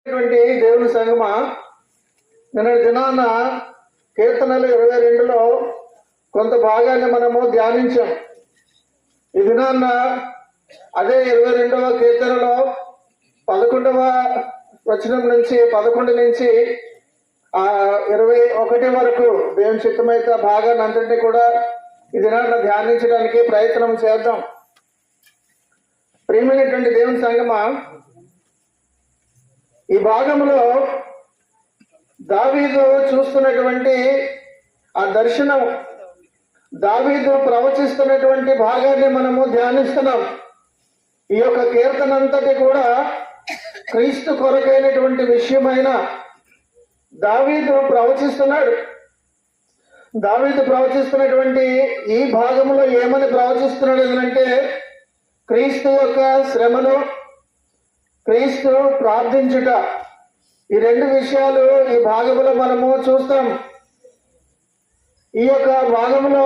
దేవుని సంగమా, నిన్నటి దినాన కీర్తనలు 22లో కొంత భాగాన్ని మనము ధ్యానించాం. ఈ దినాన్న అదే 22వ కీర్తనలో 11వ వచనం నుంచి 11 నుంచి 21 వరకు దేవుని చిత్తమైతే భాగాన్ని అంతటినీ కూడా ఈ దినాన్న ధ్యానించడానికి ప్రయత్నం చేద్దాం. ప్రియమైనటువంటి దేవుని సంగమా, ఈ భాగంలో దావీదు చూస్తున్నటువంటి ఆ దర్శనం, దావీదు ప్రవచిస్తున్నటువంటి భాగాన్ని మనము ధ్యానిస్తున్నాం. ఈ యొక్క కీర్తన అంతటి కూడా క్రీస్తు కొరకైనటువంటి విషయమైన దావీదు ప్రవచిస్తున్నాడు. దావీదు ప్రవచిస్తున్నటువంటి ఈ భాగంలో ఏమని ప్రవచిస్తున్నాడు అంటే, క్రీస్తు యొక్క శ్రమను, క్రీస్తు ప్రార్థించుట, ఈ రెండు విషయాలు ఈ భాగంలో మనము చూస్తాం. ఈ యొక్క భాగంలో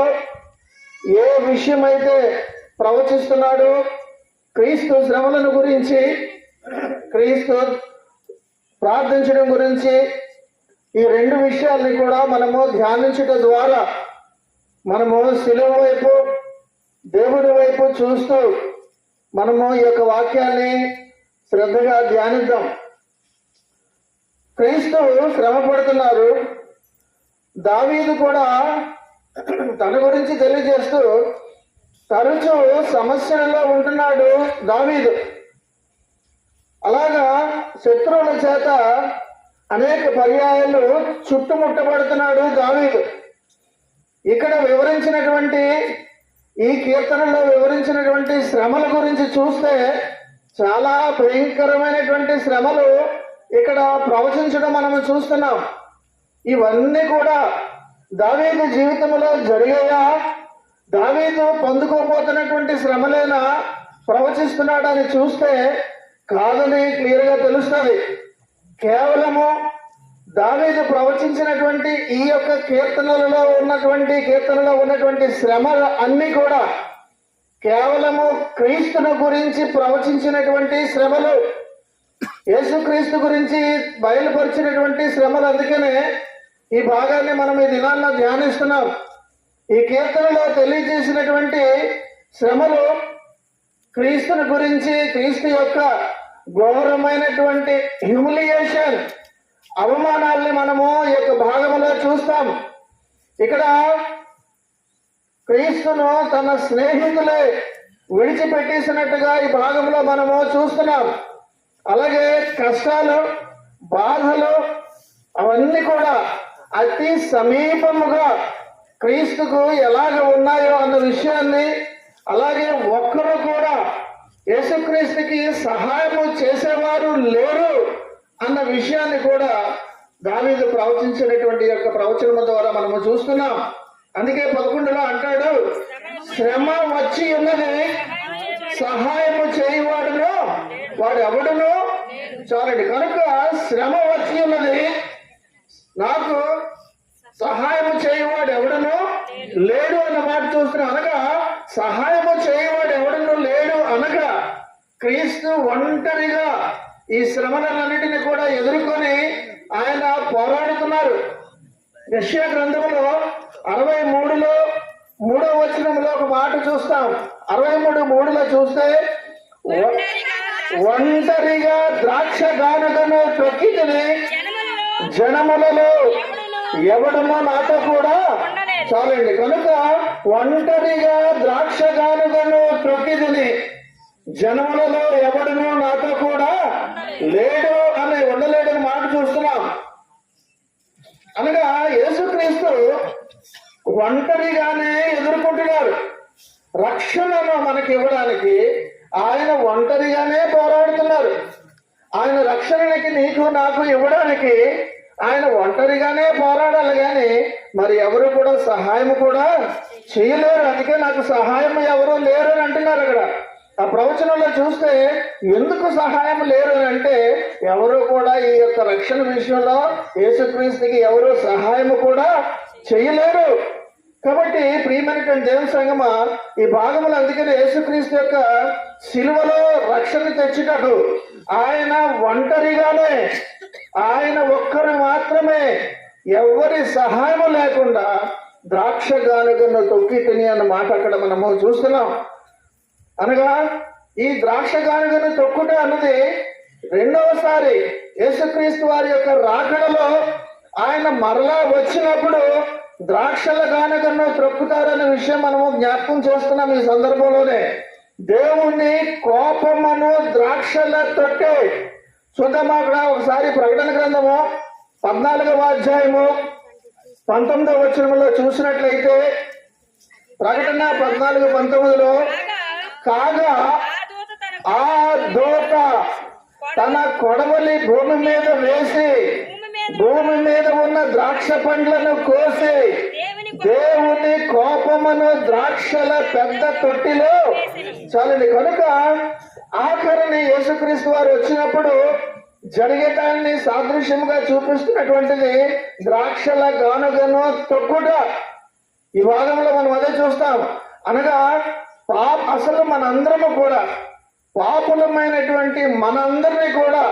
ఏ విషయం అయితే ప్రవచిస్తున్నాడు, క్రీస్తు శ్రమలను గురించి, క్రీస్తు ప్రార్థించడం గురించి, ఈ రెండు విషయాల్ని కూడా మనము ధ్యానించుట ద్వారా మనము శిలువ వైపు, దేవుడి వైపు చూస్తూ మనము ఈ యొక్క వాక్యాన్ని శ్రద్ధగా ధ్యానిద్దాం. క్రీస్తు శ్రమ పడుతున్నారు. దావీదు కూడా తన గురించి తెలియజేస్తూ తరచూ సమస్యలలో ఉంటున్నాడు దావీదు. అలాగా శత్రువుల చేత అనేక పర్యాయాలు చుట్టుముట్టబడుతున్నాడు దావీదు. ఇక్కడ వివరించినటువంటి ఈ కీర్తనలో వివరించినటువంటి శ్రమల గురించి చూస్తే చాలా భయంకరమైనటువంటి శ్రమలు ఇక్కడ ప్రవచించడం మనము చూస్తున్నాం. ఇవన్నీ కూడా దావీదు జీవితంలో జరిగాయా, దావీదు పొందుకోబోతున్నటువంటి శ్రమలేనా ప్రవచిస్తున్నాడని చూస్తే కాదని క్లియర్గా తెలుస్తుంది. కేవలము దావీదు ప్రవచించినటువంటి ఈ యొక్క కీర్తనలో ఉన్నటువంటి శ్రమ అన్నీ కూడా కేవలము క్రీస్తును గురించి ప్రవచించినటువంటి శ్రమలు, యేసుక్రీస్తు గురించి బయలుపరిచినటువంటి శ్రమలు. అందుకనే ఈ భాగాన్ని మనం ఈ దినాల్లో ధ్యానిస్తున్నాం. ఈ కీర్తనలో తెలియజేసినటువంటి శ్రమలు క్రీస్తుని గురించి, క్రీస్తు యొక్క ఘోరమైనటువంటి హ్యూమిలియేషన్, అవమానాల్ని మనము ఈ యొక్క భాగంలో చూస్తాం. ఇక్కడ క్రీస్తును తన స్నేహితులే విడిచిపెట్టేసినట్టుగా ఈ భాగంలో మనము చూస్తున్నాం. అలాగే కష్టాలు, బాధలు అవన్నీ కూడా అతి సమీపముగా క్రీస్తుకు ఎలాగ ఉన్నాయో అన్న విషయాన్ని, అలాగే ఒక్కరు కూడా యేసుక్రీస్తుకి సహాయము చేసేవారు లేరు అన్న విషయాన్ని కూడా దావీదు ప్రవచించినటువంటి యొక్క ప్రవచనం ద్వారా మనము చూస్తున్నాం. అందుకే 11లో అంటాడు, శ్రమ వచ్చి ఉన్నది, సహాయము చేయవాడును వాడు ఎవడును చాలండి. కనుక శ్రమ వచ్చి ఉన్నది, నాకు సహాయము చేయవాడు ఎవడును లేడు అన్న మాట చూస్తున్నాం. అనగా సహాయము చేయవాడు ఎవడును లేడు అనగా క్రీస్తు ఒంటరిగా ఈ శ్రమలన్నిటిని కూడా ఎదుర్కొని ఆయన పోరాడుతున్నారు. యెషయా గ్రంథంలో 63లో 3వ వచనంలో ఒక మాట చూస్తాం. 63:3లో చూస్తే, ఒంటరిగా ద్రాక్ష గానుగను తొక్కితిని, జనములలో ఎవడమో నాతో కూడా చాలండి. కనుక ఒంటరిగా ద్రాక్ష గానుగను తొక్కితిని, జనములలో ఎవడమో నాతో కూడా లేడు అని, ఉండలేడని మాట చూస్తున్నాం. అనగా యేసుక్రీస్తు ఒంటరిగానే ఎదుర్కొంటున్నారు. రక్షణను మనకి ఇవ్వడానికి ఆయన ఒంటరిగానే పోరాడుతున్నారు. ఆయన రక్షణకి నీకు నాకు ఇవ్వడానికి ఆయన ఒంటరిగానే పోరాడాలి, కానీ మరి ఎవరు కూడా సహాయం కూడా చేయలేరు. అందుకే నాకు సహాయం ఎవరు లేరు అని అంటున్నారు. అక్కడ ఆ ప్రవచనంలో చూస్తే ఎందుకు సహాయం లేరు అని అంటే, ఎవరు కూడా ఈ యొక్క రక్షణ విషయంలో యేసుక్రీస్తుకి ఎవరు సహాయం కూడా చేయలేరు. కాబట్టి ప్రియమైనటువంటి దేవుని సంగమా, ఈ భాగంలో అందుకని యేసుక్రీస్తు యొక్క శిలువలో రక్షణ తెచ్చుటకు, ఆయన ఒంటరిగానే, ఆయన ఒక్కరు మాత్రమే, ఎవరి సహాయం లేకుండా ద్రాక్ష గానుగను తొక్కి తిని అన్న మాట అక్కడ మనము చూస్తున్నాం. అనగా ఈ ద్రాక్ష గానుగను తొక్కుట అన్నది రెండవసారి యేసుక్రీస్తు వారి యొక్క రాకడలో ఆయన మరలా వచ్చినప్పుడు ద్రాక్షల గానుగను త్రొక్కుతారనే విషయం మనము జ్ఞాపకం చేస్తున్నాం. ఈ సందర్భంలోనే దేవుని కోపమును ద్రాక్షల తొట్టే చూద్దామా. అక్కడ ఒకసారి ప్రకటన గ్రంథము 14వ అధ్యాయము 19వ వచనంలో చూసినట్లయితే, ప్రకటన 14:19లో, కాగా ఆ దూత తన కొడవలి భూమి మీద వేసి భూమి మీద ఉన్న ద్రాక్ష పండ్లను కోసి దేవుని కోపమును ద్రాక్షల పెద్ద తొట్టిలో చాలండి. కనుక ఆఖరిని యేసుక్రీస్తు వారు వచ్చినప్పుడు జరిగేదాన్ని సాదృశ్యంగా చూపిస్తున్నటువంటిది ద్రాక్షల గానుగను తొక్కుట. ఈ భాగంలో మనం అదే చూస్తాం. అనగా అసలు మనందరము కూడా, పాపులమైనటువంటి మనందరినీ కూడా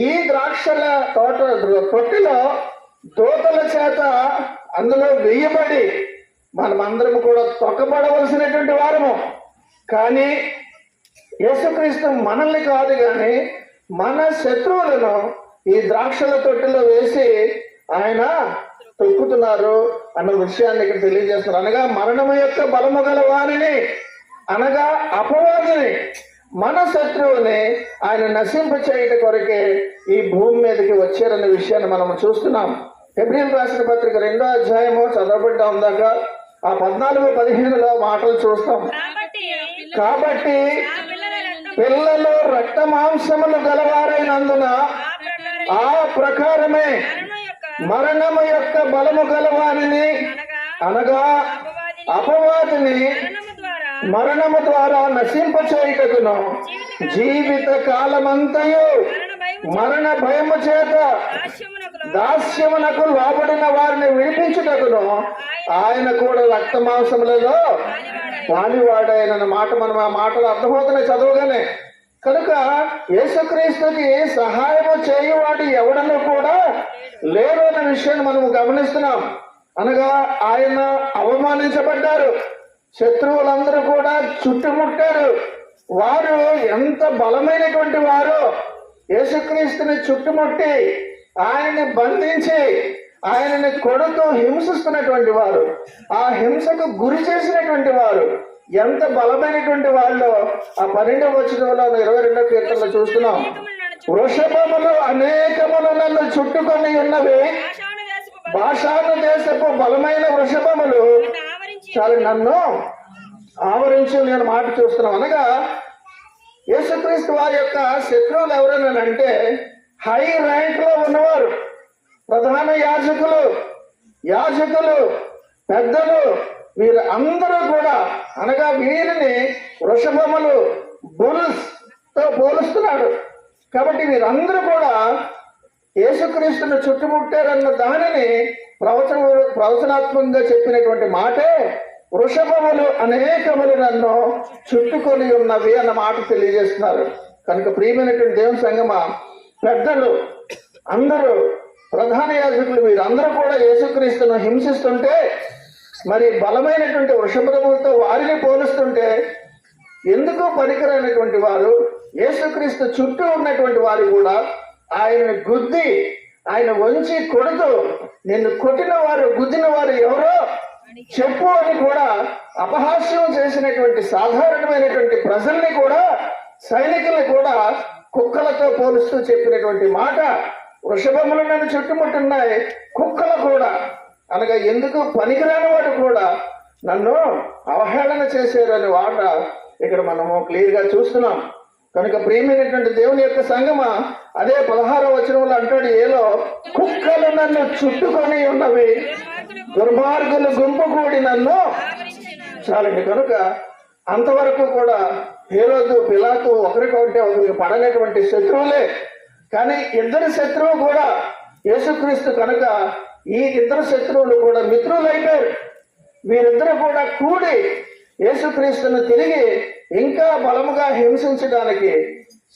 ఈ ద్రాక్షల తొట్టిలో దూతల చేత అందులో వేయబడి మనమందరము కూడా తొక్కబడవలసినటువంటి వారము. కానీ యేసుక్రీస్తు మనల్ని కాదు, కానీ మన శత్రువులను ఈ ద్రాక్షల తొట్టిలో వేసి ఆయన తొక్కుతున్నారు అన్న విషయాన్ని ఇక్కడ తెలియజేస్తున్నారు. అనగా మరణము యొక్క బలము గల వారిని, అనగా అపవాదిని, మన శత్రువుని ఆయన నశింప చేయట కొరకే ఈ భూమి మీదకి వచ్చారన్న విషయాన్ని మనం చూస్తున్నాం. హెబ్రీయులకు రాసిన పత్రిక 2వ అధ్యాయము చదవబడ్డా ఉందాక ఆ 14-15లో మాటలు చూస్తాం. కాబట్టి పిల్లలు రక్త మాంసములు గలవారైనందున ఆ ప్రకారమే మరణము యొక్క బలము గలవారిని, అనగా అపవాదిని మరణము ద్వారా నశింప చేయుటకును జీవిత కాలమంతయు మరణ భయము చేత దాస్యమునకు లోబడిన వారిని విడిపించుటకును ఆయన కూడా రక్త మాంసములలో పాలివాడాయన మాట మనం ఆ మాటలు అర్థమవుతున్నాయి చదవగానే. కనుక యేసుక్రీస్తుకి సహాయము చేయువాడు ఎవడను కూడా లేరు అన్న విషయాన్ని మనము గమనిస్తున్నాం. అనగా ఆయన అవమానించబడ్డారు, శత్రువులందరూ కూడా చుట్టుముట్టారు. వారు ఎంత బలమైనటువంటి వారు, యేసుక్రీస్తుని చుట్టుముట్టి ఆయనని బంధించి ఆయనని కొడుతూ హింసిస్తున్నటువంటి వారు, ఆ హింసకు గురి చేసినటువంటి వారు ఎంత బలమైనటువంటి వాళ్ళు ఆ 12వ వచనంలో 22వ కీర్తనలో చూస్తున్నాం. వృషభములు అనేకములు నన్ను చుట్టుకొని ఉన్నవి, బాషాను దేశపు బలమైన వృషభములు చాలా నన్ను ఆవరించి నేను మాట చూస్తున్నాం. అనగా యేసుక్రీస్తు వారి యొక్క శత్రువులు ఎవరనంటే హై ర్యాంక్ లో ఉన్నవారు, ప్రధాన యాజకులు, పెద్దలు, వీరు అందరూ కూడా, అనగా వీరిని వృషభములు, బుల్స్ తో పోలుస్తున్నాడు. కాబట్టి వీరందరూ కూడా యేసుక్రీస్తును చుట్టుముట్టారన్న దానిని ప్రవచనాత్మకంగా చెప్పినటువంటి మాటే వృషభములు అనేకములు నన్ను చుట్టుకొని ఉన్నవి అన్న మాట తెలియజేస్తున్నారు. కనుక ప్రియమైనటువంటి దేవుని సంగమా, పెద్దలు అందరూ, ప్రధాన యాజకులు, వీరందరూ కూడా యేసుక్రీస్తును హింసిస్తుంటే, మరి బలమైనటువంటి వృషభములతో వారిని పోలుస్తుంటే, ఎందుకు పనికిరైనటువంటి వారు యేసుక్రీస్తు చుట్టూ ఉన్నటువంటి వారు కూడా ఆయనను గుద్ది, ఆయన వంచి కొడుతూ, నిన్ను కొట్టిన వారు, గుద్దిన వారు ఎవరో చెప్పు అని కూడా అపహాస్యం చేసినటువంటి సాధారణమైనటువంటి ప్రజల్ని కూడా, సైనికుల్ని కూడా కుక్కలతో పోలుస్తూ చెప్పినటువంటి మాట, వృషభములు నన్ను చుట్టుముట్టున్నాయి, కుక్కలు కూడా, అనగా ఎందుకు పనికిరాని వాడు కూడా నన్ను అవహేళన చేశారు అనే మాట ఇక్కడ మనము క్లియర్ గా చూస్తున్నాం. కనుక ప్రియమైనటువంటి దేవుని యొక్క సంగమ అదే 16వ వచనంలో అంటాడు, ఏలో కుక్కలు నన్ను చుట్టుకొని ఉన్నవి, దుర్మార్గులు గుంపు కూడి నన్ను చాలండి. కనుక అంతవరకు కూడా హేరోదు, పిలాతు ఒకరికంటే ఒకరికి పడనటువంటి శత్రువులే. కానీ ఇద్దరు శత్రువు కూడా యేసుక్రీస్తు కనుక ఈ ఇద్దరు శత్రువులు కూడా మిత్రులైపోయారు. వీరిద్దరు కూడా కూడి యేసుక్రీస్తును తిరిగి ఇంకా బలముగా హింసించడానికి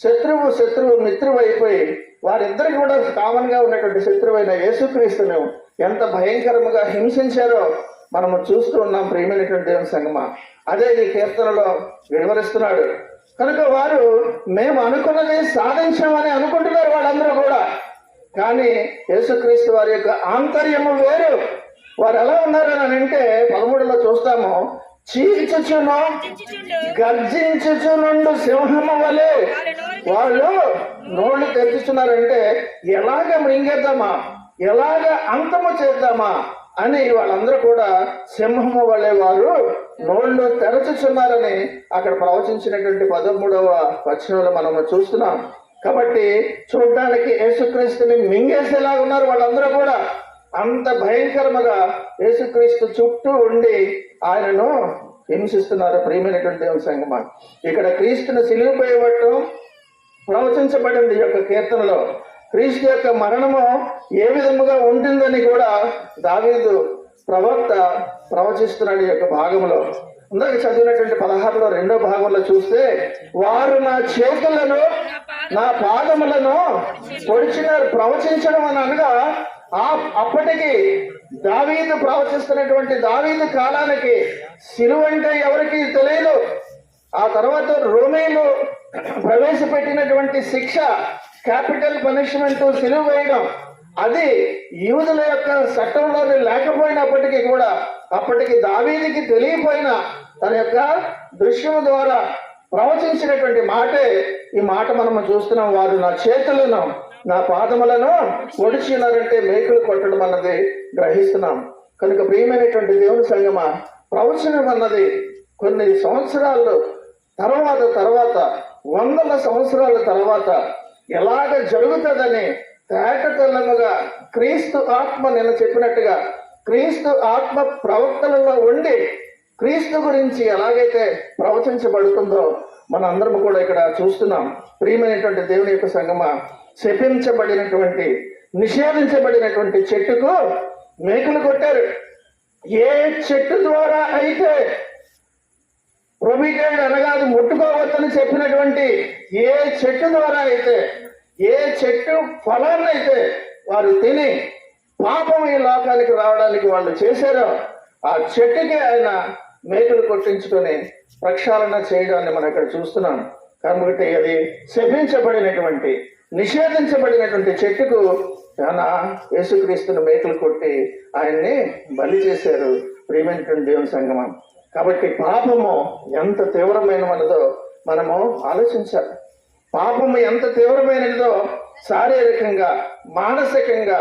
శత్రువు మిత్రువు అయిపోయి వారిద్దరికి కూడా కామన్ గా ఉన్నటువంటి శత్రువైన యేసుక్రీస్తును ఎంత భయంకరముగా హింసించారో మనము చూస్తూ ఉన్నాం. ప్రియమైనటువంటి దేవుని సంగమా, అదే ఈ కీర్తనలో వివరిస్తున్నాడు. కనుక వారు మేము అనుకున్నది సాధించామని అనుకుంటున్నారు వాళ్ళందరూ కూడా. కానీ యేసుక్రీస్తు వారి యొక్క ఆంతర్యము వేరు. వారు ఎలా ఉన్నారని అంటే 13లో చూస్తాము, చీల్చుచును గర్జించుచునుండు సింహము వలె వాళ్ళు నోళ్లు తెరుచుతున్నారంటే ఎలాగ మృంగేద్దామా, ఎలాగ అంతము చేద్దామా అని వాళ్ళందరూ కూడా సింహము వలె వారు నోళ్లు తెరచుచున్నారని అక్కడ ప్రవచించినటువంటి 13వ వచనంలో మనము చూస్తున్నాం. కాబట్టి చూడడానికి యేసుక్రీస్తుని మింగేసేలా ఉన్నారు వాళ్ళందరూ కూడా. అంత భయంకరముగా యేసుక్రీస్తు చుట్టూ ఉండి ఆయనను హింసిస్తున్నారు. ప్రియమైనటువంటి దేవుని సంగమా, ఇక్కడ క్రీస్తును సిలువపై ఇవ్వటం ప్రవచించబడింది ఈ యొక్క కీర్తనలో. క్రీస్తు యొక్క మరణము ఏ విధముగా ఉంటుందని కూడా దావీదు ప్రవక్త ప్రవచిస్తున్నాడు ఈ యొక్క భాగంలో. ఇందాక చదివినటువంటి 16లో 2వ భాగంలో చూస్తే, వారు నా చేతులను నా పాదములను పొడిచినారు. ప్రవచించడం అని అనగా అప్పటికి దావీదు ప్రవచిస్తున్నటువంటి దావీదు కాలానికి సిలువ అంటే ఎవరికి తెలియదు. ఆ తర్వాత రోమీలు ప్రవేశపెట్టినటువంటి శిక్ష, క్యాపిటల్ పనిష్మెంట్ సిలువ వేయడం, అది యూదుల యొక్క చట్టంలోనే లేకపోయినప్పటికీ కూడా అప్పటికి దావీదుకి తెలియపోయిన తన యొక్క దృశ్యం ద్వారా ప్రవచించినటువంటి మాటే ఈ మాట మనము చూస్తున్నాం. వారు నా చేతులను నా పాదములను పొడిచినారంటే మేకులు కొట్టడం అన్నది గ్రహిస్తున్నాం. కనుక ప్రియమైనటువంటి దేవుని సంగమా, ప్రవచనం అన్నది కొన్ని సంవత్సరాలు తర్వాత వందల సంవత్సరాల తర్వాత ఎలాగ జరుగుతుందని తేటతెల్లముగా క్రీస్తు ఆత్మ నిన్న చెప్పినట్టుగా క్రీస్తు ఆత్మ ప్రవక్తలలో ఉండి క్రీస్తు గురించి ఎలాగైతే ప్రవచించబడుతుందో మన అందరం కూడా ఇక్కడ చూస్తున్నాం. ప్రియమైనటువంటి దేవుని యొక్క సంగమా, శపించబడినటువంటి నిషేధించబడినటువంటి చెట్టుకు మేకులు కొట్టారు. ఏ చెట్టు ద్వారా అయితే ప్రొహిబిటెడ్ అనగా అది ముట్టుకోవద్దని చెప్పినటువంటి ఏ చెట్టు ద్వారా అయితే, ఏ చెట్టు ఫలాన్ని అయితే వారు తిని పాపం ఈ లోకానికి రావడానికి వాళ్ళు చేశారో ఆ చెట్టుకి ఆయన మేకులు కొట్టించుకొని ప్రక్షాళన చేయడాన్ని మనం ఇక్కడ చూస్తున్నాం. కాబట్టి అది శపించబడినటువంటి నిషేధించబడినటువంటి చెట్టుకు ఆయన యేసుక్రీస్తును మేకులు కొట్టి ఆయన్ని బలి చేశారు. ప్రియమైనటువంటి దేవుని సంగమం, కాబట్టి పాపము ఎంత తీవ్రమైనదో మనము ఆలోచించాలి. పాపము ఎంత తీవ్రమైనదో శారీరకంగా మానసికంగా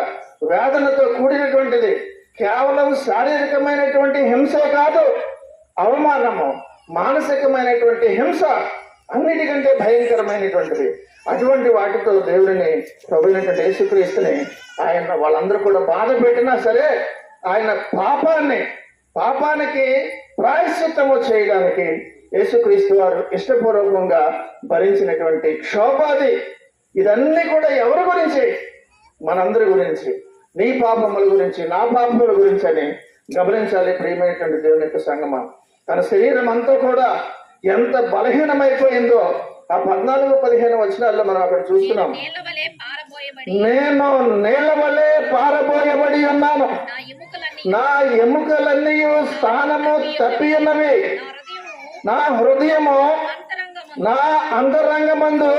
వేదనతో కూడినటువంటిది. కేవలం శారీరకమైనటువంటి హింసే కాదు, అవమానము, మానసికమైనటువంటి హింస అన్నిటికంటే భయంకరమైనటువంటిది. అటువంటి వాటితో దేవుడిని ప్రభువైనటువంటి యేసుక్రీస్తుని ఆయన వాళ్ళందరూ కూడా బాధ పెట్టినా సరే ఆయన పాపానికి ప్రాయశ్చిత్తము చేయడానికి యేసుక్రీస్తు వారు ఇష్టపూర్వకంగా భరించినటువంటి క్షోభాది. ఇదన్నీ కూడా ఎవరి గురించి? మనందరి గురించి, నీ పాపముల గురించి, నా పాపముల గురించి అని గమనించాలి. ప్రియమైనటువంటి దేవుని యొక్క సంగమా, తన శరీరం అంతా కూడా ఎంత బలహీనమైపోయిందో ఆ 14-15 వచనాల్లో మనం అక్కడ చూస్తున్నాం. నేను నేల వలె పారబోయబడి ఉన్నాను, నా ఎముకలన్నీ స్థానము తప్పి ఉన్నవి, నా హృదయము నా అంతరంగమందు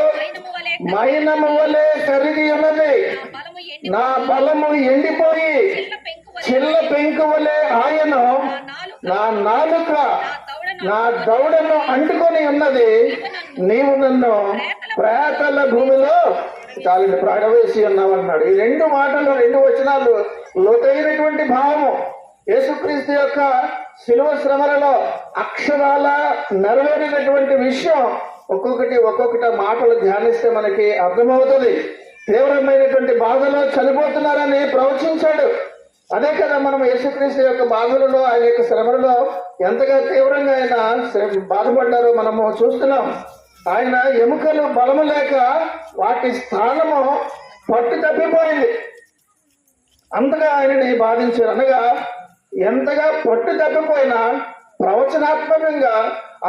మైనము వలె కరిగి ఉన్నది, నా బలము ఎండిపోయి చిల్ల పెంకు వలె ఆయను, నా నాలుక నా దౌడను అంటుకొని ఉన్నది, నీవు నన్ను ప్రేతల భూమిలో చాలని ప్రాడవేసి ఉన్నావన్నాడు. ఈ 2 మాటలు 2 వచనాలు లోతైనటువంటి భావము. యేసుక్రీస్తు యొక్క శిలువ శ్రమలలో అక్షరాల నెరవేరినటువంటి విషయం ఒక్కొక్కటి మాటలు ధ్యానిస్తే మనకి అర్థమవుతుంది. తీవ్రమైనటువంటి బాధలో చనిపోతున్నారని ప్రవచించాడు. అదే కదా మనం యేసుక్రీస్తు యొక్క బాధలలో, ఆయన యొక్క శ్రమలలో ఎంతగా తీవ్రంగా ఆయన బాధపడ్డారో మనము చూస్తున్నాం. ఆయన ఎముకలు బలము లేక వాటి స్థానము పట్టు తప్పిపోయింది. అంతగా ఆయనని బాధించారు. అనగా ఎంతగా పట్టు తప్పిపోయినా ప్రవచనాత్మకంగా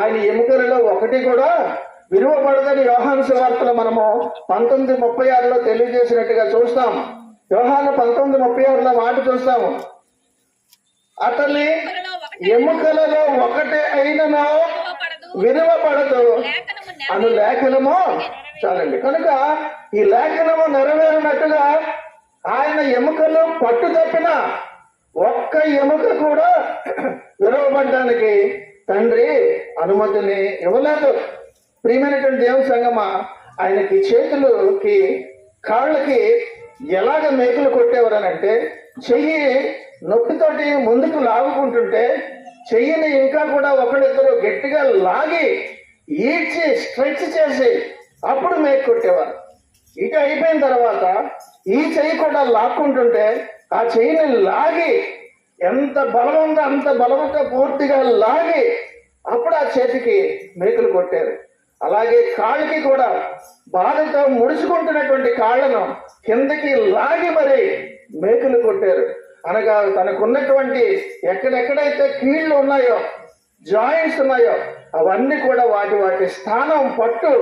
ఆయన ఎముకలలో ఒకటి కూడా విలువబడదని యోహాను సువార్తలో మనము 19:36 తెలియజేసినట్టుగా చూస్తాం. యోహాను 19:36 మాట చూస్తాము. అతని ఎముకలలో ఒకటే అయినను విలువబడదు అను లేఖనము. చాలండి. కనుక ఈ లేఖనము నెరవేరినట్టుగా ఆయన ఎముకలు పట్టు తప్పిన ఒక్క ఎముక కూడా విలువబడడానికి తండ్రి అనుమతిని ఇవ్వలేదు. ప్రియమైనటువంటి దేవుని సంగమా, ఆయనకి చేతులకి కాళ్ళకి ఎలాగ మేకులు కొట్టేవారనంటే, చెయ్యి నొప్పితోటి ముందుకు లాగుకుంటుంటే చెయ్యిని ఇంకా కూడా ఒకరిద్దరు గట్టిగా లాగి ఈడ్చి స్ట్రెచ్ చేసి అప్పుడు మేకు కొట్టేవారు. ఇక అయిపోయిన తర్వాత ఈ చెయ్యి కూడా లాక్కుంటుంటే ఆ చెయ్యిని లాగి ఎంత బలం ఉందో అంత బలంతో పూర్తిగా లాగి అప్పుడు ఆ చేతికి మేకులు కొట్టారు. అలాగే కాళ్ళకి కూడా బాధతో ముడుచుకుంటున్నటువంటి కాళ్ళను కిందకి లాగి మరి మేకులు కొట్టారు. అనగా తనకున్నటువంటి ఎక్కడెక్కడైతే కీళ్ళు ఉన్నాయో, జాయింట్స్ ఉన్నాయో అవన్నీ కూడా వాటి స్థానం పట్టు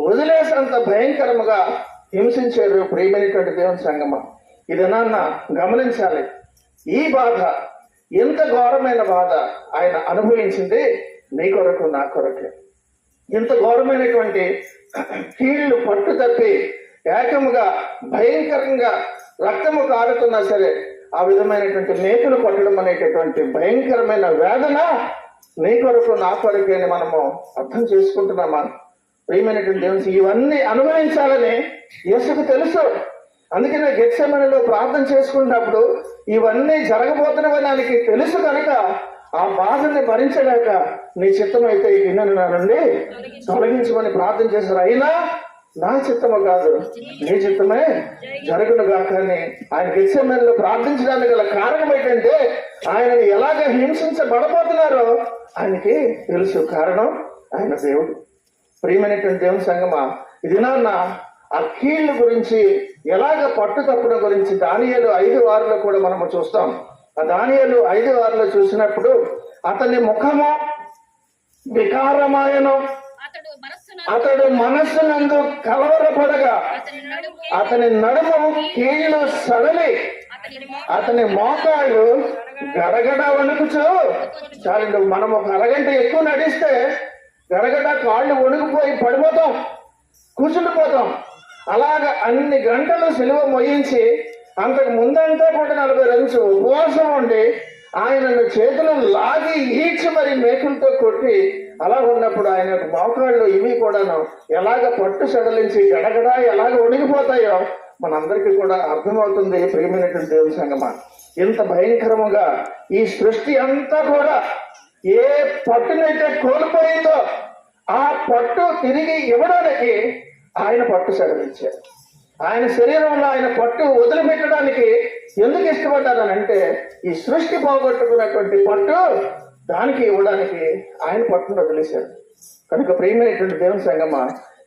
వదిలేసేంత భయంకరముగా హింసించారు. ప్రియమైనటువంటి దేవుని సంగమం, ఇది నాన్న గమనించాలి. ఈ బాధ, ఎంత ఘోరమైన బాధ ఆయన అనుభవించింది నీ కొరకు నా కొరకే. ఇంత ఘోరమైనటువంటి కీళ్లు పట్టు తప్పి ఏకముగా భయంకరంగా రక్తము కారుతున్నా సరే ఆ విధమైనటువంటి మేకులు కొట్టడం అనేటటువంటి భయంకరమైన వేదన నీ కొరకు నా కొరకే అని మనము అర్థం చేసుకుంటున్నామా? ప్రియమైనటువంటి దేవుని, ఇవన్నీ అనుభవించాలని యేసుకు తెలుసు. అందుకనే గెత్సేమనీలో ప్రార్థన చేసుకున్నప్పుడు ఇవన్నీ జరగబోతున్నవని ఆయనకి తెలుసు కనుక ఆ బాధని భరించలేక నీ చిత్తం అయితే ఈ గిన్నెను నా నుండి తొలగించమని ప్రార్థన చేశారు. అయినా నా చిత్తము కాదు నీ చిత్తమే జరుగును గాక అని ఆయన గెత్సేమనీలో ప్రార్థించడానికి గల కారణం ఏంటంటే ఆయనని ఎలాగ హింసించబడబోతున్నారో ఆయనకి తెలుసు. కారణం ఆయన దేవుడు. ప్రియమైనటువంటి దేవుని సంగమా, ఇది నాన్న ఆ కీళ్ళ గురించి ఎలాగ పట్టు తప్పడం గురించి దానియేలు 5:6 కూడా మనము చూస్తాం. ఆ దానియేలు 5:6 చూసినప్పుడు అతని ముఖము వికారమాయను, అతడు మనస్సునందు కలవరపడగా అతని నడుము కీళ్ళు సడలి అతని మోకాళ్ళు గడగడ వణుకుచు. చాలు, మనం ఒక అరగంట ఎక్కువ నడిస్తే గడగడ కాళ్ళు వణుకుపోయి పడిపోతాం, కూర్చుండిపోతాం. అలాగ అన్ని గంటలు సిలువ మోయించి అంతకు ముందంతా కూడా 40 రోజులు ఉపవాసం ఉండి ఆయనను చేతులు లాగి ఈడ్చి మరి మేకులతో కొట్టి అలా ఉన్నప్పుడు ఆయన మోకాళ్ళు ఇవి కూడాను ఎలాగ పట్టు సడలించి గడగడ ఎలాగ వణిగిపోతాయో మనందరికీ కూడా అర్థమవుతుంది. ప్రియమైనటువంటి దేవుని సంగమా, ఇంత భయంకరముగా ఈ సృష్టి అంతా కూడా ఏ పట్టునైతే కోల్పోయిందో ఆ పట్టు తిరిగి ఇవ్వడానికి ఆయన పట్టు సడలించారు. ఆయన శరీరంలో ఆయన పట్టు వదిలిపెట్టడానికి ఎందుకు ఇష్టపడ్డారనంటే ఈ సృష్టి పోగొట్టుకున్నటువంటి పట్టు దానికి ఇవ్వడానికి ఆయన పట్టును వదిలేశారు. కనుక ప్రియమైనటువంటి దేవుని సంగమా,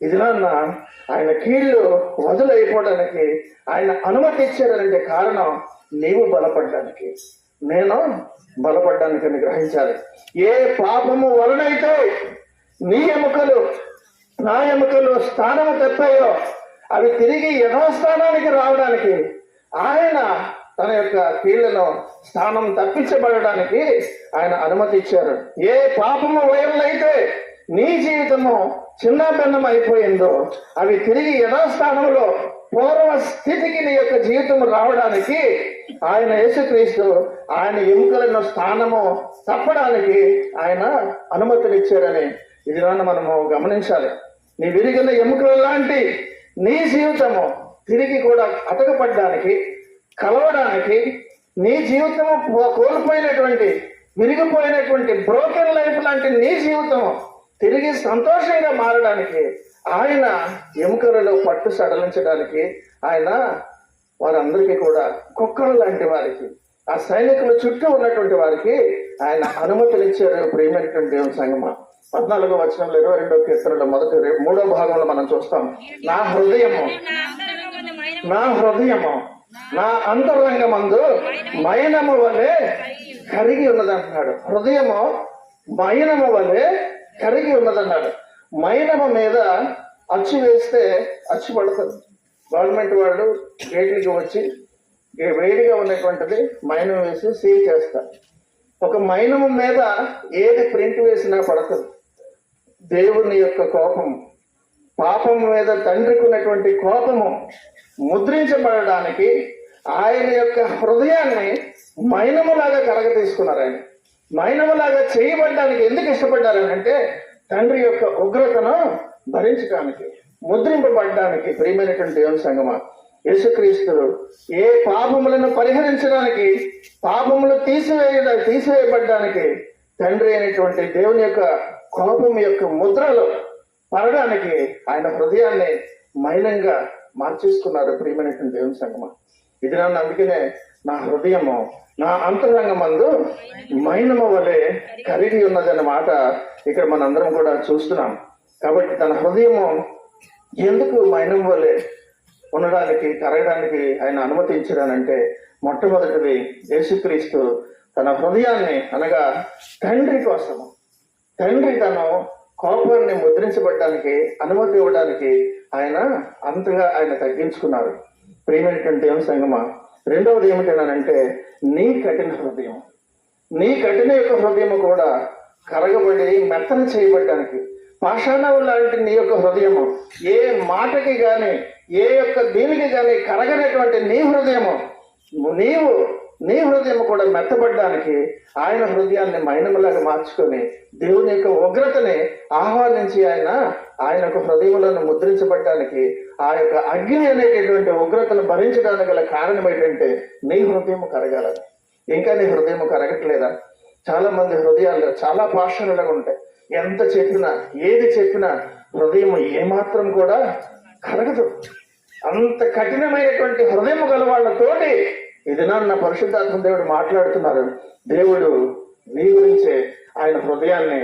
ఇది నాన్న ఆయన కీళ్ళు వదులైపోవడానికి ఆయన అనుమతి ఇచ్చారనంటే కారణం నీవు బలపడడానికి, నేను బలపడడానికి అని గ్రహించాలి. ఏ పాపము వలనైతే నీ ఎముకలు నా ఎముకలు స్థానము తప్పాయో అవి తిరిగి యథాస్థానానికి రావడానికి ఆయన తన యొక్క కీళ్లను స్థానం తప్పించబడడానికి ఆయన అనుమతి ఇచ్చారు. ఏ పాపము వలనైతే నీ జీవితము చిన్నాభిన్నం అయిపోయిందో అవి తిరిగి యథాస్థానంలో పూర్వ స్థితికి నీ యొక్క జీవితం రావడానికి ఆయన యేసుక్రీస్తు ఆయన ఎముకలను స్థానము తప్పడానికి ఆయన అనుమతినిచ్చారని ఇది మనము గమనించాలి. నీ విరిగిన ఎముకల లాంటి నీ జీవితము తిరిగి కూడా అతకపడడానికి, కలవడానికి, నీ జీవితము కోల్పోయినటువంటి విరిగిపోయినటువంటి బ్రోకెన్ లైఫ్ లాంటి నీ జీవితము తిరిగి సంతోషంగా మారడానికి ఆయన ఎముకలలో పట్టు సడలించడానికి ఆయన వారందరికీ కూడా కుక్కలు లాంటి వారికి, ఆ సైనికుల చుట్టూ ఉన్నటువంటి వారికి ఆయన అనుమతులిచ్చారు. ప్రియమైనటువంటి దేవుని సంగమా, 14వ వచనంలో 22వ కీర్తనలో 3వ భాగంలో మనం చూస్తాం. నా హృదయము నా అంతరంగమందు మైనము వలె కరిగి ఉన్నదంటున్నాడు. హృదయము మైనము వలె కరిగి ఉన్నదన్నాడు. మైనము మీద అచ్చు వేస్తే అచ్చు పడుతుంది. గవర్నమెంట్ వాళ్ళు గేట్లకి వచ్చి వేడిగా ఉన్నటువంటిది మైనం వేసి సీల్ చేస్తారు. ఒక మైనము మీద ఏది ప్రింట్ వేసినా పడుతుంది. దేవుని యొక్క కోపము, పాపం మీద తండ్రికి ఉన్నటువంటి కోపము ముద్రించబడడానికి ఆయన యొక్క హృదయాన్ని మైనములాగా కలగ తీసుకున్నారు. ఆయన మైనములాగా చేయబడ్డానికి ఎందుకు ఇష్టపడ్డారని అంటే తండ్రి యొక్క ఉగ్రతను భరించడానికి, ముద్రింపబడ్డానికి. ప్రియమైనటువంటి దేవుని సంగమా, యేసుక్రీస్తు ఏ పాపములను పరిహరించడానికి, పాపములు తీసివేయబడ్డానికి తండ్రి అయినటువంటి దేవుని యొక్క కోపం యొక్క ముద్రలు పడడానికి ఆయన హృదయాన్ని మైనంగా మార్చేసుకున్నారు. ప్రియమైనటువంటి దేవుని సంగమా, ఇది నన్ను అందుకనే నా హృదయము నా అంతరంగమందు మైనము వలె కరిగి ఉన్నదన్న మాట ఇక్కడ మనందరం కూడా చూస్తున్నాం. కాబట్టి తన హృదయము ఎందుకు మైనం వలె ఉండడానికి, కరగడానికి ఆయన అనుమతించడానంటే మొట్టమొదటిది యేసుక్రీస్తు తన హృదయాన్ని అనగా తండ్రి కోసము, తండ్రి తను కోపాన్ని ముద్రించబడ్డానికి అనుమతి ఇవ్వడానికి ఆయన అంతగా ఆయన తగ్గించుకున్నారు. ప్రియమైనటువంటి దేవుని సంగమా, రెండవది ఏమిటనంటే నీ కఠిన హృదయం, నీ కఠిన యొక్క హృదయం కూడా కరగబడి మెత్తన చేయబడ్డానికి, పాషాణం లాంటి నీ యొక్క హృదయము ఏ మాటకి గాని ఏ యొక్క దీనికి గాని కరగనటువంటి నీ హృదయము, నీ హృదయం కూడా మెత్తబడ్డానికి ఆయన హృదయాన్ని మైనములాగా మార్చుకొని దేవుని యొక్క ఉగ్రతని ఆహ్వానించి ఆయన యొక్క హృదయములను ముద్రించబడ్డానికి, ఆ యొక్క అగ్ని అనేటటువంటి ఉగ్రతను భరించడానికి గల కారణం ఏంటంటే నీ హృదయం కరగాలని. ఇంకా నీ హృదయం కరగట్లేదా? చాలా మంది హృదయాలు చాలా పాషాణులుగా ఉంటాయి. ఎంత చెప్పినా ఏది చెప్పినా హృదయం ఏమాత్రం కూడా కరగదు. అంత కఠినమైనటువంటి హృదయం గల వాళ్ళతోటి ఇది నా పరిశుద్ధాత్మ దేవుడు మాట్లాడుతున్నారు. దేవుడు నీ గురించే ఆయన హృదయాన్ని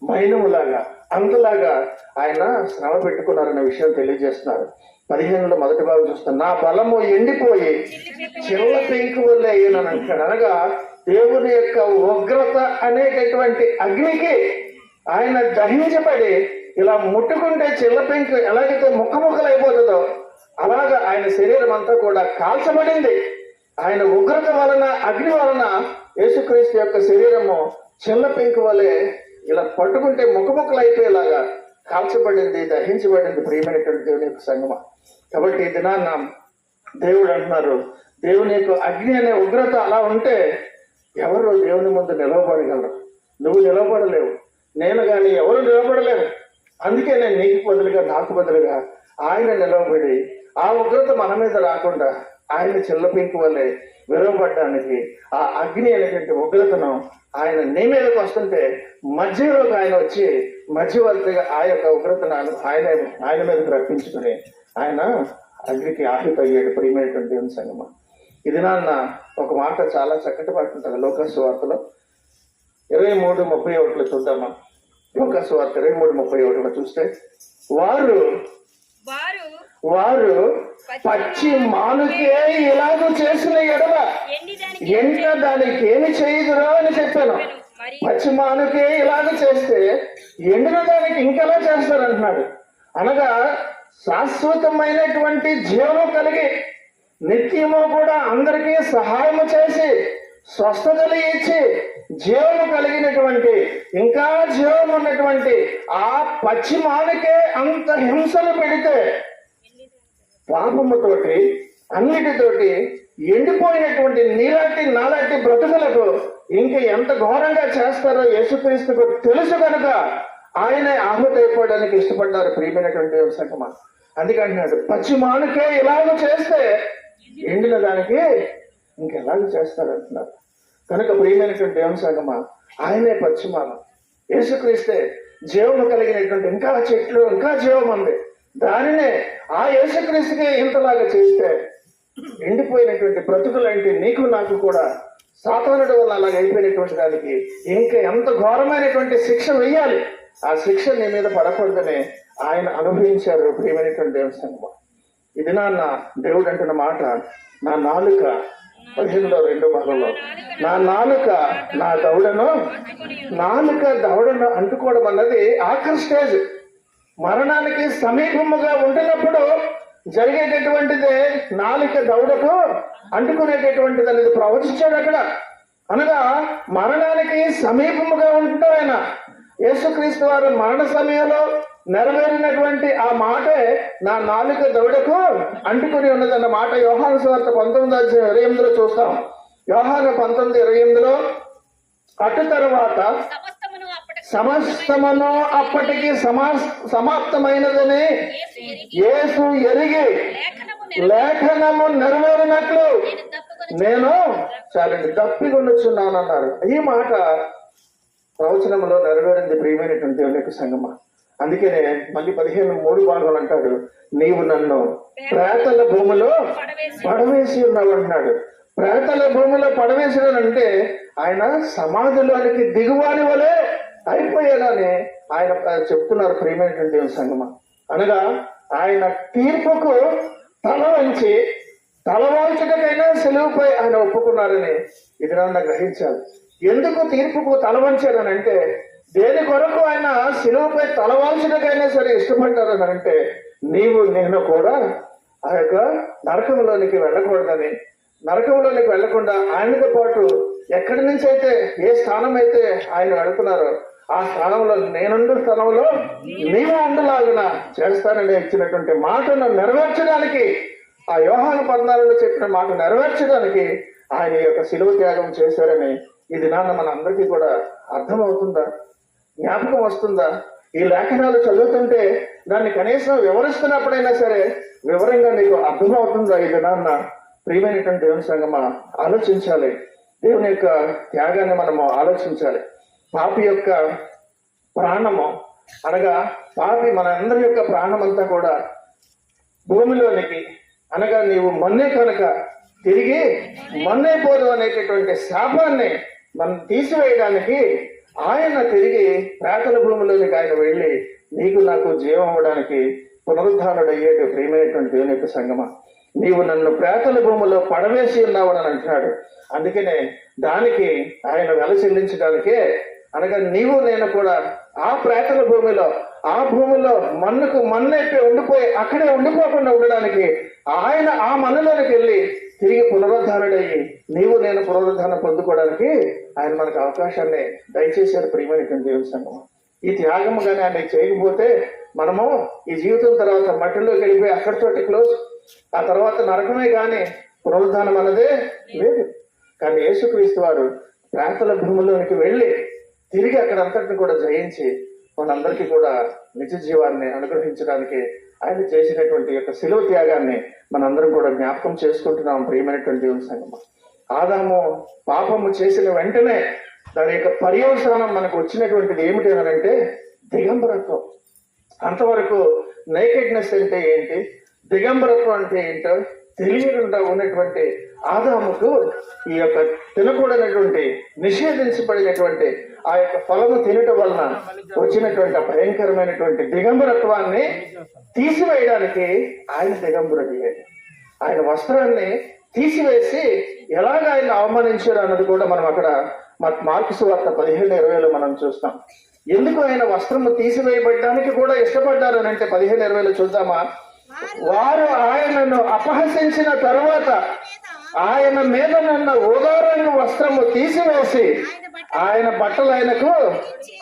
మైనములాగా అంతలాగా ఆయన శ్రమ పెట్టుకున్నారన్న విషయం తెలియజేస్తున్నారు. 15లో మొదటి భాగం చూస్తాను. నా బలము ఎండిపోయి చిల్ల పెంకు వల్లే అయ్యానని అంటాడు. అనగా దేవుని యొక్క ఉగ్రత అనేటటువంటి అగ్నికి ఆయన దహించబడి ఇలా ముట్టుకుంటే చిల్ల పెంకు ఎలాగైతే ముక్కముక్కలైపోతుందో అలాగా ఆయన శరీరం అంతా కూడా కాల్చబడింది. ఆయన ఉగ్రత వలన, అగ్ని వలన యేసుక్రీస్తు యొక్క శరీరము చిల్ల పెంకు వలె ఇలా పట్టుకుంటే ముక్కముక్కలు అయిపోయేలాగా కాల్చబడింది, దహించబడింది. ప్రియమైనటువంటి దేవుని యొక్క సంగమ. కాబట్టి ఈ దినాన్న దేవుడు అంటున్నారు, దేవుని యొక్క అగ్ని అనే ఉగ్రత అలా ఉంటే ఎవరు దేవుని ముందు నిలవబడగలరు? నువ్వు నిలవబడలేవు, నేను కానీ ఎవరు నిలబడలేరు. అందుకే నేను నీకు బదులుగా, నాకు బదులుగా ఆయన నిలవబడి ఆ ఉగ్రత మన మీద రాకుండా ఆయన చిల్లపింకు వల్లే విరవబడ్డానికి ఆ అగ్ని అనేటువంటి ఉగ్రతను ఆయన నీ మీదకి వస్తుంటే మధ్యలోకి ఆయన వచ్చి మధ్యవర్తిగా ఆ యొక్క ఉగ్రతను ఆయన మీదకి రప్పించుకుని ఆయన అగ్నికి ఆహుతి అయ్యాడు. ప్రియమైనటువంటి దేవుని సంగమా, ఇది నాన్న ఒక మాట చాలా చక్కటి పడుతుంటుంది. లోకాసు వార్తలో 23:31 చూద్దామా? లోకాసు వార్త 23:31 చూస్తే వారు పచ్చి మానుకే ఇలాగూ చేసిన ఎడల ఎండ దానికి ఏమి చేయదురో అని చెప్పాను. పచ్చి మానుకే ఇలాగ చేస్తే ఎండిన దానికి ఇంకెలా చేస్తారంటున్నాడు. అనగా శాశ్వతమైనటువంటి జీవము కలిగి నిత్యము కూడా అందరికీ సహాయము చేసి స్వస్థతలు ఇచ్చి జీవము కలిగినటువంటి, ఇంకా జీవం ఉన్నటువంటి ఆ పచ్చి మానుకే అంత హింసలు పెడితే పాపముతోటి అన్నిటితోటి ఎండిపోయినటువంటి నీలాంటి నాలాంటి బ్రతుకులకు ఇంకా ఎంత ఘోరంగా చేస్తారో యేసుక్రీస్తుకు తెలుసు కనుక ఆయనే ఆహుతి అయిపోవడానికి ఇష్టపడ్డారు. ప్రియమైనటువంటి సంగమా, అందుకంటున్నాడు పచ్చి మానుకే ఇలాగ చేస్తే ఎండిన దానికి ఇంకెలాగ చేస్తారు అంటున్నారు. కనుక ప్రియమైనటువంటి దేవుని సంగమా, ఆయనే పశ్చిమాన, యేసుక్రీస్తే జీవము కలిగినటువంటి ఇంకా చెట్లు, ఇంకా జీవం ఉంది. దానినే ఆ యేసుక్రీస్తుకే ఇంతలాగా చేస్తే ఎండిపోయినటువంటి బ్రతుకులంటే నీకు నాకు కూడా సాతానుడి వల్ల అలాగ అయిపోయినటువంటి దానికి ఇంకా ఎంత ఘోరమైనటువంటి శిక్ష వెయ్యాలి. ఆ శిక్ష నీ మీద పడకూడదని ఆయన అనుభవించారు. ప్రియమైనటువంటి దేవుని సంగమా, ఇది నాన్న దేవుడు అంటున్న మాట, నా నాలుక 15లో 2వ భాగంలో, నా నాలుక దవడను అంటుకోవడం అన్నది ఆఖరి స్టేజ్. మరణానికి సమీపముగా ఉంటున్నప్పుడు జరిగేటటువంటిదే నాలుక దవడకు అంటుకునేటటువంటిది అనేది ప్రవచించాడు అక్కడ. అనగా మరణానికి సమీపముగా ఉంటున్నాడు ఆయన. యేసుక్రీస్తు వారు మరణ సమయంలో నెరవేరినటువంటి ఆ మాటే నా నాలుక దవడకు అంటుకుని ఉన్నదన్న మాట యోహాను సువార్త 19:28 చూస్తాం. యోహాను 19:28 అటు తర్వాత సమస్తమును అప్పటికి సమాప్తమైనదని యేసు ఎరిగి లేఖనము నెరవేరినట్లు నేను చాలండి దప్పికొనుచున్నానన్నారు. ఈ మాట ప్రవచనంలో నెరవేరింది ప్రియమైనటువంటి దేవుని యొక్క సంగమా. అందుకనే మళ్ళీ 15:3 భాగం అంటాడు, నీవు నన్ను ప్రేతల భూమిలో పడవేసి ఉన్నావు అంటున్నాడు. ప్రేతల భూమిలో పడవేసినానంటే ఆయన సమాధిలోనికి దిగువాని వలె అయిపోయానని ఆయన చెప్తున్నారు ప్రియమైనటువంటి దేవుని సంగమా. అనగా ఆయన తీర్పుకు తలవంచటకైనా సెలవుపై ఆయన ఒప్పుకున్నారని ఇది నన్ను గ్రహించాలి. ఎందుకు తీర్పుకు తలవంచారనంటే దేని కొరకు ఆయన శిలువపై తలవాల్చటకైనా సరే ఇష్టపడ్డారని అంటే నీవు నేను కూడా ఆ యొక్క నరకంలోనికి వెళ్ళకూడదని, నరకంలోనికి వెళ్లకుండా ఆయనతో పాటు ఎక్కడి నుంచి అయితే ఏ స్థానం అయితే ఆయన వెళుతున్నారో ఆ స్థానంలో నేనుండు స్థానంలో నీవు ఉండలాగున చేస్తానని ఇచ్చినటువంటి మాటను నెరవేర్చడానికి, ఆ యోహాను 14లో చెప్పిన మాట నెరవేర్చడానికి ఆయన యొక్క శిలువ త్యాగం చేశారని ఇది నాన్న మన అందరికీ కూడా అర్థమవుతుందా, జ్ఞాపకం వస్తుందా? ఈ లేఖనాలు చదువుతుంటే దాన్ని కనీసం వివరిస్తున్నప్పుడైనా సరే వివరంగా నీకు అర్థమవుతుందా? ఇది నాన్న ప్రియమైనటువంటి దేవుని సంగమా ఆలోచించాలి. దేవుని యొక్క త్యాగాన్ని మనము ఆలోచించాలి. పాపి యొక్క ప్రాణము అనగా పాపి మన అందరి యొక్క ప్రాణం అంతా కూడా భూమిలోనికి అనగా నీవు మన్నే కనుక తిరిగి మన్నైపోదు అనేటటువంటి శాపాన్ని మనం తీసివేయడానికి ఆయన తిరిగి ప్రేతల భూమిలోనికి ఆయన వెళ్ళి నీకు నాకు జీవం అవ్వడానికి పునరుద్ధానుడు అయ్యేటు ప్రియమైనటువంటి దేవుని యొక్క సంగమా. నీవు నన్ను ప్రేతల భూమిలో పడవేసి ఉన్నావు అని అంటున్నాడు. అందుకనే దానికి ఆయన వెల చెల్లించడానికే అనగా నీవు నేను కూడా ఆ ప్రేతల భూమిలో ఆ భూమిలో మన్నుకు మన్నైపోయి ఉండిపోయి అక్కడే ఉండిపోకుండా ఉండడానికి ఆయన ఆ మన్నులోనికి వెళ్ళి తిరిగి పునరుద్ధారుడయ్యి నీవు నేను పునరుద్ధానం పొందుకోవడానికి ఆయన మనకు అవకాశాన్ని దయచేశారు ప్రియమైనటువంటి దేవుని సంగమం. ఈ త్యాగము కానీ ఆయన చేయకపోతే మనము ఈ జీవితం తర్వాత మట్టిలోకి వెళ్ళిపోయి అక్కడితోటి క్లోజ్. ఆ తర్వాత నరకమే కానీ పునరుద్ధానం అన్నదే లేదు. కానీ యేసుక్రీస్తు వారు ప్రేతల భూమిలోనికి వెళ్ళి తిరిగి అక్కడంతటిని కూడా జయించి మనందరికీ కూడా నిజ జీవాన్ని అనుగ్రహించడానికి ఆయన చేసినటువంటి యొక్క శిలువ త్యాగాన్ని మనందరం కూడా జ్ఞాపకం చేసుకుంటున్నాం ప్రియమైనటువంటి దేవుని సంగమం. ఆదాము పాపము చేసిన వెంటనే దాని యొక్క పర్యవసానం మనకు వచ్చినటువంటిది ఏమిటి అంటే దిగంబరత్వం. అంతవరకు నేకెడ్నెస్ అంటే ఏంటి, దిగంబరత్వం అంటే ఏంటో తెలియకుండా ఉన్నటువంటి ఆదాముకు ఈ యొక్క తినకూడనటువంటి నిషేధించబడినటువంటి ఆ యొక్క ఫలము తినటం వలన వచ్చినటువంటి భయంకరమైనటువంటి దిగంబరత్వాన్ని తీసివేయడానికి ఆయన దిగంబరుడయ్యాడు. ఆయన వస్త్రాన్ని తీసివేసి ఎలాగ ఆయన అవమానించాడు అన్నది కూడా మనం అక్కడ మార్కు సువార్త 15:20 మనం చూస్తాం. ఎందుకు ఆయన వస్త్రము తీసివేయబడడానికి కూడా ఇష్టపడ్డారు అని అంటే 15:20 చూద్దామా. వారు ఆయనను అపహసించిన తరువాత ఆయన మీద ఉన్న ఊదారంగు వస్త్రము తీసివేసి ఆయన బట్టలు ఆయనకు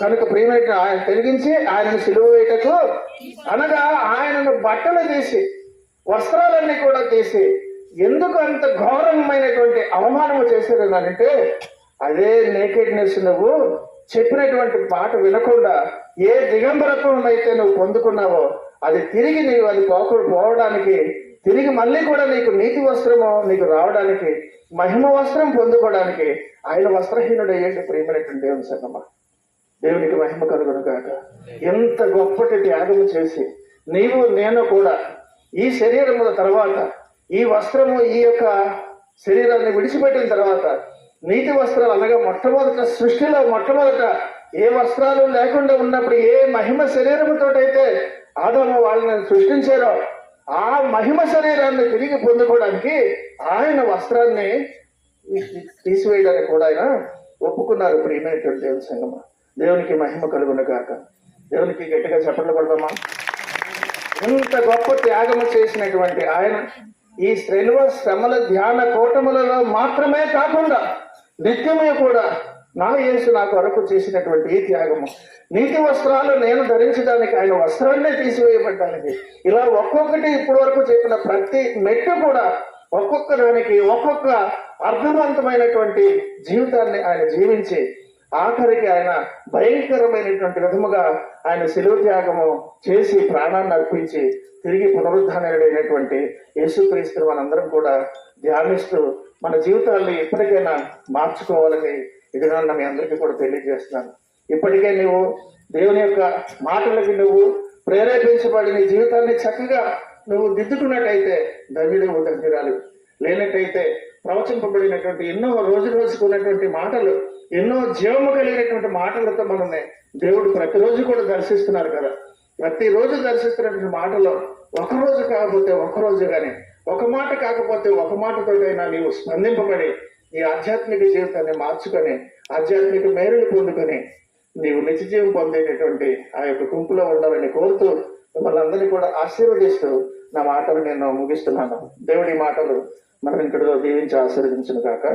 కనుక ప్రియమైన ఆయన తొలగించి ఆయనను సిలువ వేయటకు అనగా ఆయనను బట్టలు తీసి వస్త్రాలన్నీ కూడా తీసి ఎందుకు అంత ఘోరమైనటువంటి అవమానము చేశారు అంటే అదే నేకెడ్నెస్ నువ్వు చెప్పినటువంటి మాట వినకుండా ఏ దిగంబరత్వం అయితే నువ్వు పొందుకున్నావో అది తిరిగి నీవు అది పోవడానికి తిరిగి మళ్ళీ కూడా నీకు నీతి వస్త్రము నీకు రావడానికి మహిమ వస్త్రం పొందుకోవడానికి ఆయన వస్త్రహీనుడు అయ్యేది ప్రియమైనటువంటి దేవుని సంగమా. దేవునికి మహిమ కలుగును గాక. ఎంత గొప్పటి త్యాగము చేసి నీవు నేను కూడా ఈ శరీరముల తర్వాత ఈ వస్త్రము ఈ యొక్క శరీరాన్ని విడిచిపెట్టిన తర్వాత నీతి వస్త్రాలు అనగా మొట్టమొదట సృష్టిలో మొట్టమొదట ఏ వస్త్రాలు లేకుండా ఉన్నప్పుడు ఏ మహిమ శరీరముతోటైతే ఆదాము వాళ్ళని సృష్టించారో ఆ మహిమ శరీరాన్ని తిరిగి పొందుకోవడానికి ఆయన వస్త్రాన్ని తీసివేయడానికి కూడా ఆయన ఒప్పుకున్నారు ప్రియమైనటువంటి దేవుని సంగమా. దేవునికి మహిమ కలుగును గాక. దేవునికి గట్టిగా చప్పట్లు కొడదామా. ఇంత గొప్ప త్యాగము చేసినటువంటి ఆయన ఈ శ్రమల ధ్యాన కూటములలో మాత్రమే కాకుండా నిత్యమే కూడా నా యేసు నా కొరకు చేసినటువంటి ఈ త్యాగము, నీతి వస్త్రాలు నేను ధరించడానికి ఆయన వస్త్రాన్నే తీసివేయబడ్డానికి, ఇలా ఒక్కొక్కటి ఇప్పటి వరకు చెప్పిన ప్రతి మెట్టు కూడా ఒక్కొక్క దానికి ఒక్కొక్క అర్థవంతమైనటువంటి జీవితాన్ని ఆయన జీవించి ఆఖరికి ఆయన భయంకరమైనటువంటి విధముగా ఆయన శిలువ త్యాగము చేసి ప్రాణాన్ని అర్పించి తిరిగి పునరుద్ధానుడైనటువంటి యేసుక్రీస్తుని మనందరం కూడా ధ్యానిస్తూ మన జీవితాన్ని ఎప్పటికైనా మార్చుకోవాలని ఇది నా మీ అందరికీ కూడా తెలియజేస్తున్నాను. ఇప్పటికే నువ్వు దేవుని యొక్క మాటలకి నువ్వు ప్రేరేపించబడి నీ జీవితాన్ని చక్కగా నువ్వు దిద్దుకున్నట్టయితే ధన్యుడు ధన్యురాలు, లేనట్టయితే ప్రవచింపబడినటువంటి ఎన్నో రోజు రోజుకు ఉన్నటువంటి మాటలు, ఎన్నో జీవము కలిగినటువంటి మాటలతో మనల్ని దేవుడు ప్రతిరోజు కూడా దర్శిస్తున్నారు కదా. ప్రతిరోజు దర్శిస్తున్నటువంటి మాటలో ఒకరోజు కాకపోతే ఒకరోజు కానీ, ఒక మాట కాకపోతే ఒక మాటతోటైనా నీవు స్పందింపబడి నీ ఆధ్యాత్మిక జీవితాన్ని మార్చుకొని ఆధ్యాత్మిక మేలులు పొందుకొని నీవు నిత్య జీవం పొందేటటువంటి ఆ యొక్క గుంపులో ఉండాలని కోరుతూ మిమ్మల్ని అందరినీ కూడా ఆశీర్వదిస్తూ నా మాటలు నేను ముగిస్తున్నాను. దేవుడి మాటలు మనం ఇంకటితో దీవించి ఆశీర్వదించును కాక.